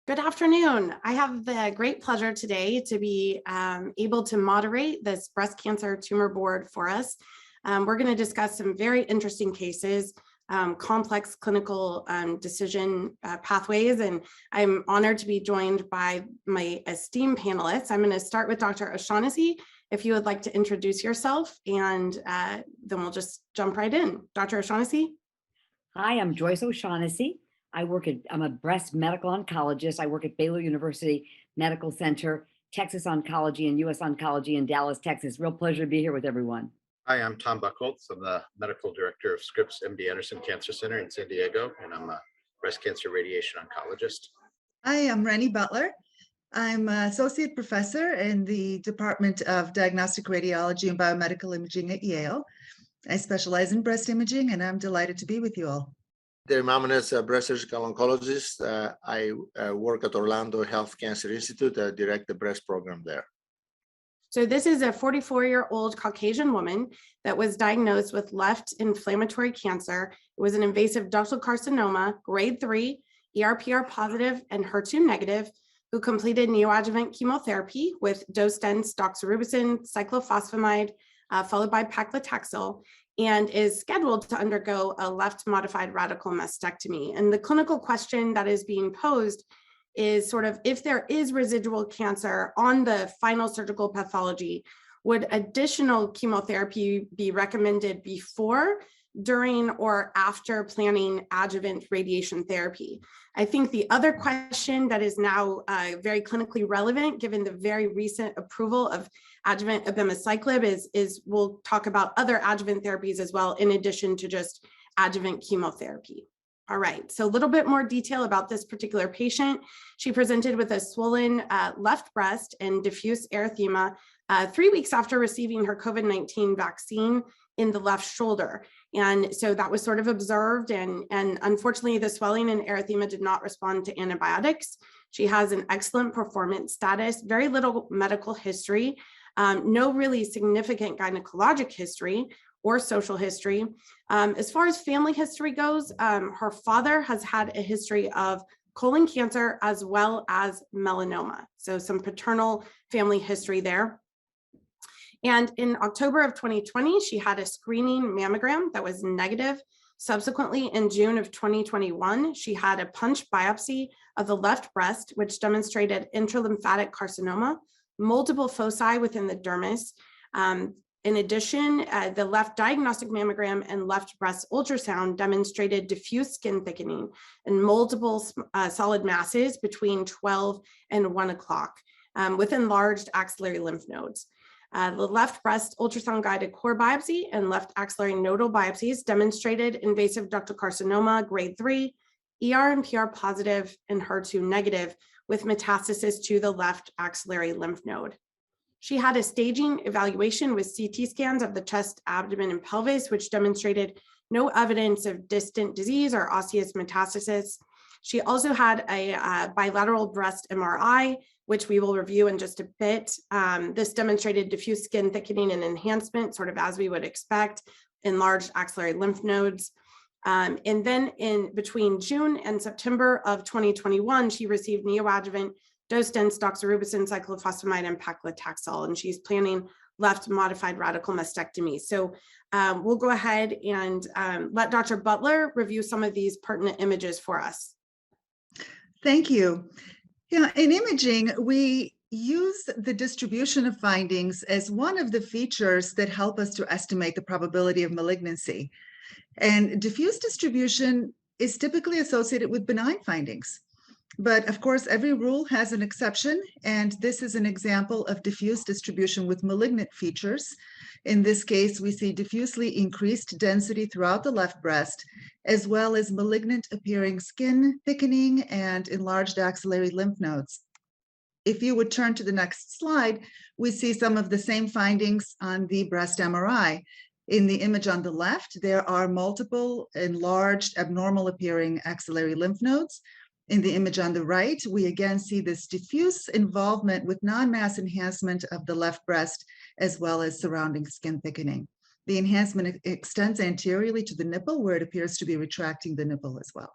Good afternoon. I have the great pleasure today to be able to moderate this breast cancer tumor board for us. We're going to discuss some very interesting cases, complex clinical decision pathways, and I'm honored to be joined by my esteemed panelists. I'm going to start with Dr. O'Shaughnessy, if you would like to introduce yourself, and then we'll just jump right in. Dr. O'Shaughnessy. Hi, I'm Joyce O'Shaughnessy. I'm a breast medical oncologist. I work at Baylor University Medical Center, Texas Oncology, and US Oncology in Dallas, Texas. Real pleasure to be here with everyone. Hi, I'm Tom Buchholz. I'm the medical director of Scripps MD Anderson Cancer Center in San Diego, and I'm a breast cancer radiation oncologist. Hi, I'm Rennie Butler. I'm an associate professor in the Department of Diagnostic Radiology and Biomedical Imaging at Yale. I specialize in breast imaging, and I'm delighted to be with you all. Dave Mamones, a breast surgical oncologist. I work at Orlando Health Cancer Institute, direct the breast program there. So this is a 44-year-old Caucasian woman that was diagnosed with left inflammatory cancer. It was an invasive ductal carcinoma, grade 3, ER/PR positive and HER2 negative, who completed neoadjuvant chemotherapy with dose-dense doxorubicin, cyclophosphamide, followed by paclitaxel, and is scheduled to undergo a left modified radical mastectomy. And the clinical question that is being posed is sort of, if there is residual cancer on the final surgical pathology, would additional chemotherapy be recommended before, during, or after planning adjuvant radiation therapy? I think the other question that is now very clinically relevant, given the very recent approval of adjuvant abemaciclib, is we'll talk about other adjuvant therapies as well, in addition to just adjuvant chemotherapy. All right, so a little bit more detail about this particular patient. She presented with a swollen left breast and diffuse erythema 3 weeks after receiving her COVID-19 vaccine in the left shoulder. And so that was sort of observed, and unfortunately the swelling and erythema did not respond to antibiotics. She has an excellent performance status, very little medical history, no really significant gynecologic history or social history. As far as family history goes, her father has had a history of colon cancer as well as melanoma. So some paternal family history there. And in October of 2020, she had a screening mammogram that was negative. Subsequently, in June of 2021, she had a punch biopsy of the left breast, which demonstrated intralymphatic carcinoma, multiple foci within the dermis. In addition, the left diagnostic mammogram and left breast ultrasound demonstrated diffuse skin thickening and multiple solid masses between 12 and 1 o'clock with enlarged axillary lymph nodes. The left breast ultrasound-guided core biopsy and left axillary nodal biopsies demonstrated invasive ductal carcinoma, grade 3, ER and PR positive and HER2 negative, with metastasis to the left axillary lymph node. She had a staging evaluation with CT scans of the chest, abdomen, and pelvis, which demonstrated no evidence of distant disease or osseous metastasis. She also had a bilateral breast MRI, which we will review in just a bit. This demonstrated diffuse skin thickening and enhancement, sort of as we would expect, enlarged axillary lymph nodes. And then in between June and September of 2021, she received neoadjuvant dose-dense doxorubicin, cyclophosphamide, and paclitaxel, and she's planning left modified radical mastectomy. So we'll go ahead and let Dr. Butler review some of these pertinent images for us. Thank you. Yeah, in imaging, we use the distribution of findings as one of the features that help us to estimate the probability of malignancy. And diffuse distribution is typically associated with benign findings. But of course, every rule has an exception, and this is an example of diffuse distribution with malignant features. In this case, we see diffusely increased density throughout the left breast, as well as malignant appearing skin thickening and enlarged axillary lymph nodes. If you would turn to the next slide, we see some of the same findings on the breast MRI. In the image on the left, there are multiple enlarged abnormal appearing axillary lymph nodes. In the image on the right, we again see this diffuse involvement with non-mass enhancement of the left breast, as well as surrounding skin thickening. The enhancement extends anteriorly to the nipple, where it appears to be retracting the nipple as well.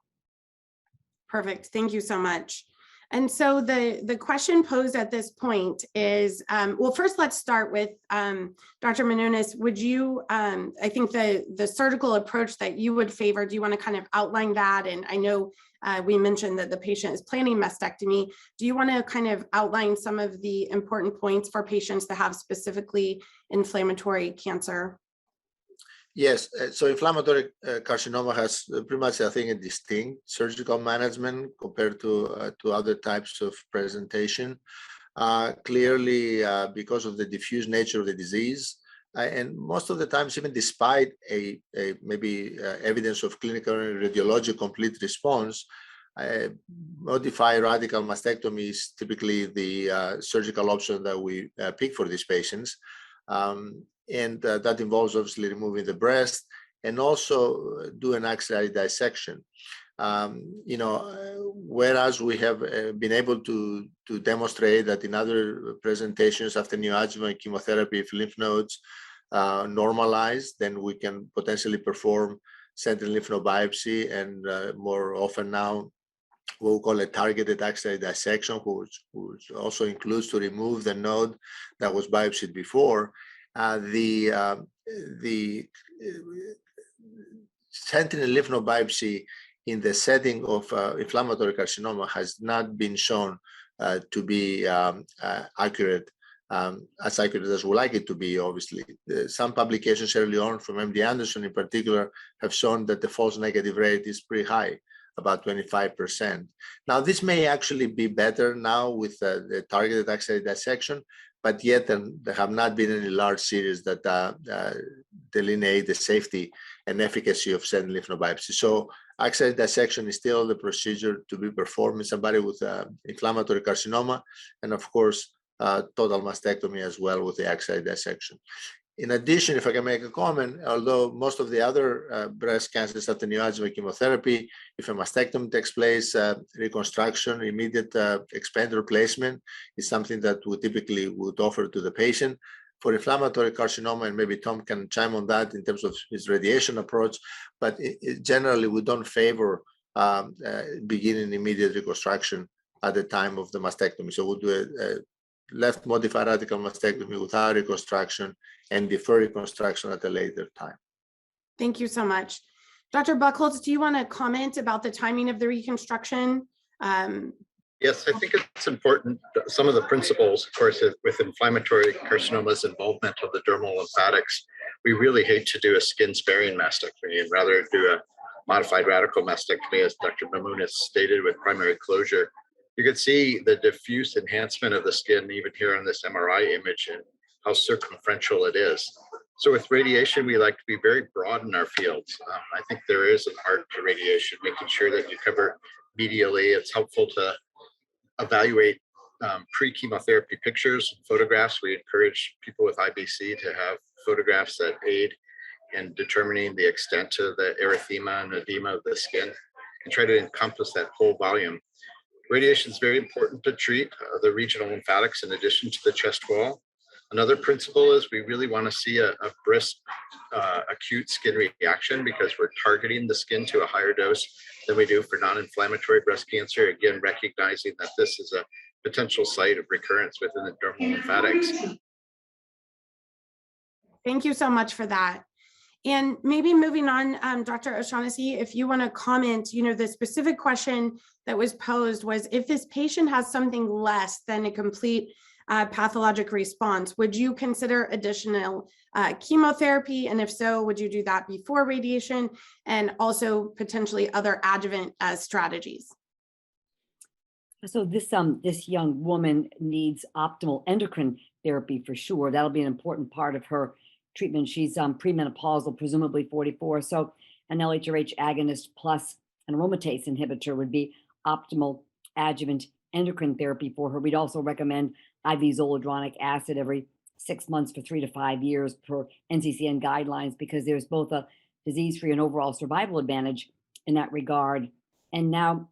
Perfect. Thank you so much. And so the question posed at this point is, well, first let's start with Dr. Menounos. Would you, I think the surgical approach that you would favor, do you want to kind of outline that? And I know we mentioned that the patient is planning mastectomy. Do you want to kind of outline some of the important points for patients that have specifically inflammatory cancer? Yes, so inflammatory carcinoma has pretty much, I think, a distinct surgical management compared to other types of presentation. Clearly, because of the diffuse nature of the disease, and most of the times, even despite a maybe evidence of clinical and radiologic complete response, modified radical mastectomy is typically the surgical option that we pick for these patients. And that involves obviously removing the breast and also do an axillary dissection. Whereas we have been able to demonstrate that in other presentations after neoadjuvant chemotherapy, if lymph nodes normalize, then we can potentially perform sentinel lymph node biopsy, and more often now what we call a targeted axillary dissection, which also includes to remove the node that was biopsied before. The sentinel lymph node biopsy in the setting of inflammatory carcinoma has not been shown to be accurate, as accurate as we like it to be, obviously. Some publications early on from MD Anderson in particular have shown that the false negative rate is pretty high, about 25%. Now, this may actually be better now with the targeted axillary dissection, but yet there have not been any large series that delineate the safety and efficacy of sentinel lymph node biopsy. So axillary dissection is still the procedure to be performed in somebody with inflammatory carcinoma, and of course, total mastectomy as well with the axillary dissection. In addition, if I can make a comment, although most of the other breast cancers after neoadjuvant chemotherapy, if a mastectomy takes place, reconstruction, immediate expander replacement is something that we typically would offer to the patient. For inflammatory carcinoma, and maybe Tom can chime on that in terms of his radiation approach, but generally we don't favor beginning immediate reconstruction at the time of the mastectomy. So we'll do a left modified radical mastectomy without reconstruction and defer reconstruction at a later time. Thank you so much. Dr. Buchholz, do you want to comment about the timing of the reconstruction? Yes, I think it's important. Some of the principles, of course, with inflammatory carcinomas, involvement of the dermal lymphatics, we really hate to do a skin sparing mastectomy and rather do a modified radical mastectomy, as Dr. Menounos stated, with primary closure. You can see the diffuse enhancement of the skin even here on this MRI image and how circumferential it is. So with radiation, we like to be very broad in our fields. I think there is an art to radiation, making sure that you cover medially. It's helpful to evaluate pre-chemotherapy pictures and photographs. We encourage people with IBC to have photographs that aid in determining the extent of the erythema and edema of the skin and try to encompass that whole volume. Radiation is very important to treat the regional lymphatics in addition to the chest wall. Another principle is we really want to see a brisk acute skin reaction because we're targeting the skin to a higher dose than we do for non-inflammatory breast cancer. Again, recognizing that this is a potential site of recurrence within the dermal lymphatics. Thank you so much for that. And maybe moving on, Dr. O'Shaughnessy, if you want to comment, the specific question that was posed was, if this patient has something less than a complete pathologic response, would you consider additional chemotherapy? And if so, would you do that before radiation and also potentially other adjuvant strategies? So this young woman needs optimal endocrine therapy for sure. That'll be an important part of her treatment. She's premenopausal, presumably 44. So an LHRH agonist plus an aromatase inhibitor would be optimal adjuvant endocrine therapy for her. We'd also recommend IV zoledronic acid every 6 months for 3 to 5 years per NCCN guidelines, because there's both a disease-free and overall survival advantage in that regard. And now,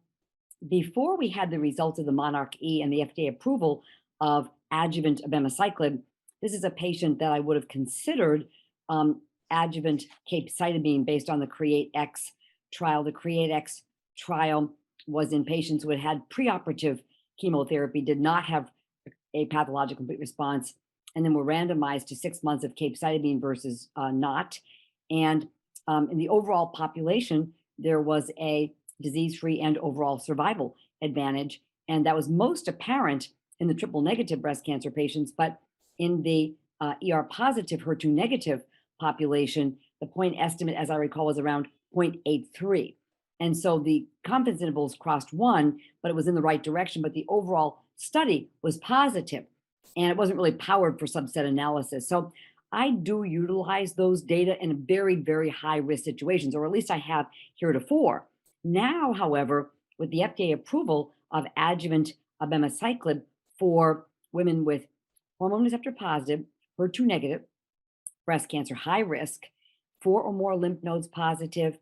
before we had the results of the Monarch E and the FDA approval of adjuvant abemaciclib, this is a patient that I would have considered adjuvant capecitabine based on the CREATE-X trial. The CREATE-X trial was in patients who had had preoperative chemotherapy, did not have a pathologic complete response, and then were randomized to 6 months of capecitabine versus not. And in the overall population, there was a disease-free and overall survival advantage. And that was most apparent in the triple negative breast cancer patients, but in the ER positive, HER2 negative population, the point estimate, as I recall, was around 0.83. And so the confidence intervals crossed 1, but it was in the right direction. But the overall study was positive, and it wasn't really powered for subset analysis. So I do utilize those data in very, very high risk situations, or at least I have heretofore. Now, however, with the FDA approval of adjuvant abemaciclib for women with hormone receptor positive, HER2 negative breast cancer, high risk, 4 or more lymph nodes positive,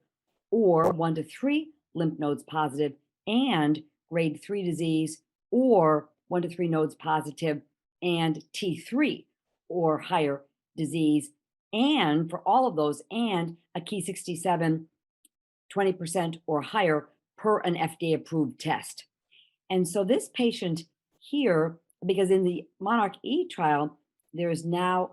or 1 to 3 lymph nodes positive, and grade 3 disease, or 1 to 3 nodes positive, and T3 or higher disease, and for all of those, and a Ki-67 20% or higher per an FDA approved test. And so this patient here, because in the Monarch E trial, there's now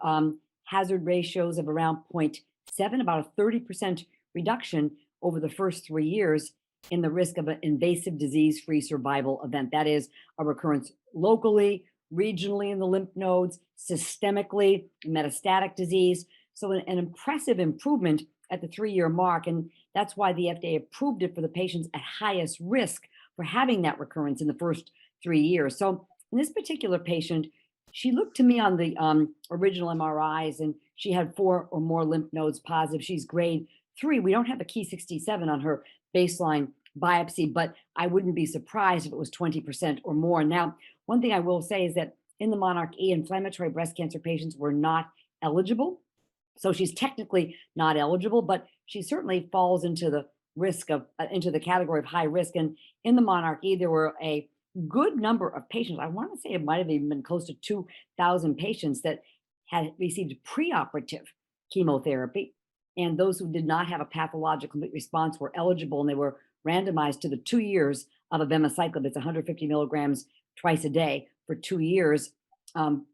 hazard ratios of around 0.7, about a 30% reduction over the first 3 years in the risk of an invasive disease-free survival event. That is a recurrence locally, regionally in the lymph nodes, systemically, metastatic disease. So an impressive improvement at the 3-year mark. And that's why the FDA approved it for the patients at highest risk for having that recurrence in the first 3 years. So in this particular patient, she looked to me on the original MRIs, and she had 4 or more lymph nodes positive. She's grade 3. We don't have a Ki-67 on her baseline biopsy, but I wouldn't be surprised if it was 20% or more. Now, one thing I will say is that in the Monarch E, inflammatory breast cancer patients were not eligible. So she's technically not eligible, but she certainly falls into the risk of, into the category of high risk. And in the Monarch E, there were a good number of patients. I want to say it might have even been close to 2,000 patients that had received preoperative chemotherapy. And those who did not have a pathologic complete response were eligible, and they were randomized to the 2 years of abemaciclib. It's 150 milligrams twice a day for 2 years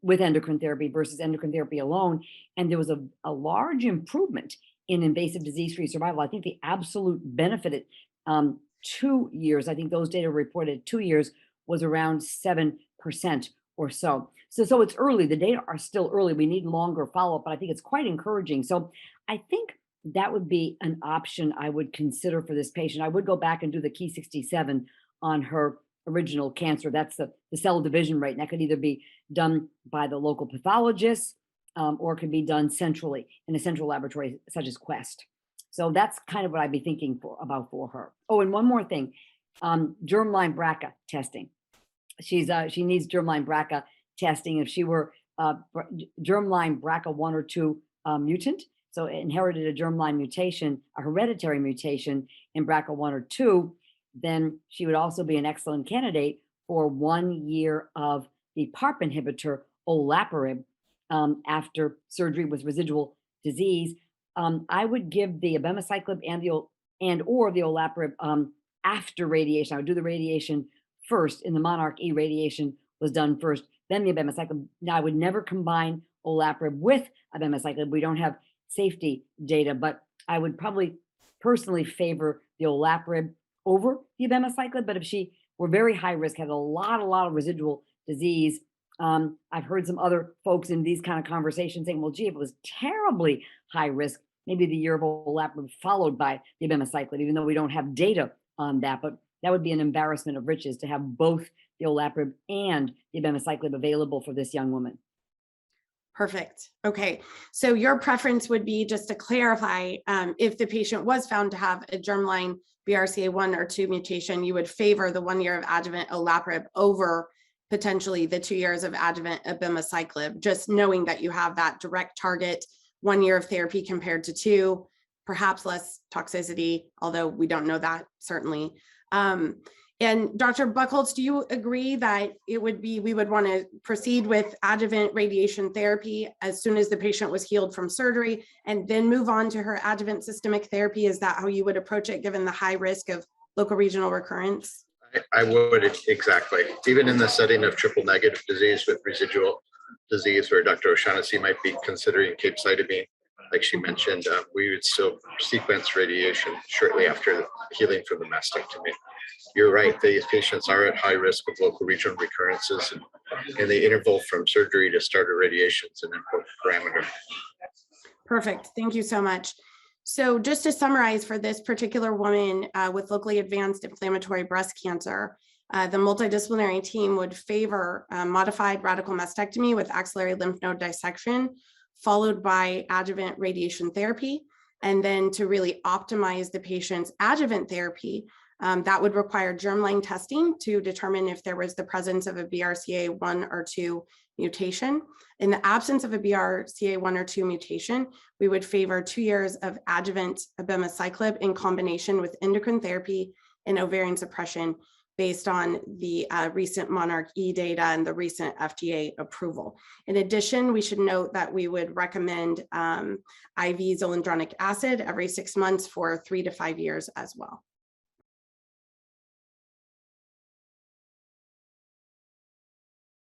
with endocrine therapy versus endocrine therapy alone. And there was a large improvement in invasive disease-free survival. I think the absolute benefit at 2 years, I think those data reported at 2 years, was around 7% or so. So it's early. The data are still early. We need longer follow-up, but I think it's quite encouraging. So I think that would be an option I would consider for this patient. I would go back and do the Ki-67 on her original cancer. That's the cell division rate. And that could either be done by the local pathologist or it could be done centrally in a central laboratory such as Quest. So that's kind of what I'd be thinking about for her. Oh, and one more thing, germline BRCA testing. She needs germline BRCA testing. If she were germline BRCA 1 or 2 mutant, so inherited a germline mutation, a hereditary mutation in BRCA 1 or 2, then she would also be an excellent candidate for 1 year of the PARP inhibitor olaparib after surgery with residual disease. I would give the abemaciclib or the olaparib after radiation. I would do the radiation first. In the Monarch E, radiation was done first, then the abemaciclib. Now, I would never combine olaparib with abemaciclib. We don't have safety data, but I would probably personally favor the olaparib over the abemaciclib. But if she were very high risk, had a lot of residual disease, I've heard some other folks in these kind of conversations saying, well, gee, if it was terribly high risk, maybe the year of olaparib followed by the abemaciclib, even though we don't have data on that. But that would be an embarrassment of riches to have both the olaparib and the abemaciclib available for this young woman. Perfect. Okay. So your preference would be, just to clarify, if the patient was found to have a germline BRCA 1 or 2 mutation, you would favor the 1 year of adjuvant olaparib over potentially the 2 years of adjuvant abemaciclib, just knowing that you have that direct target 1 year of therapy compared to 2, perhaps less toxicity, although we don't know that certainly. And Dr. Buchholz, do you agree that we would want to proceed with adjuvant radiation therapy as soon as the patient was healed from surgery and then move on to her adjuvant systemic therapy? Is that how you would approach it, given the high risk of local regional recurrence? I would, exactly. Even in the setting of triple negative disease with residual disease, where Dr. O'Shaughnessy might be considering capecitabine, like she mentioned, we would still sequence radiation shortly after healing from the mastectomy. You're right, these patients are at high risk of local regional recurrences, and the interval from surgery to start irradiation is an important parameter. Perfect. Thank you so much. So just to summarize for this particular woman with locally advanced inflammatory breast cancer, the multidisciplinary team would favor modified radical mastectomy with axillary lymph node dissection, followed by adjuvant radiation therapy. And then to really optimize the patient's adjuvant therapy, that would require germline testing to determine if there was the presence of a BRCA 1 or 2 mutation. In the absence of a BRCA 1 or 2 mutation, we would favor 2 years of adjuvant abemaciclib in combination with endocrine therapy and ovarian suppression based on the recent Monarch E data and the recent FDA approval. In addition, we should note that we would recommend IV zoledronic acid every 6 months for 3 to 5 years as well.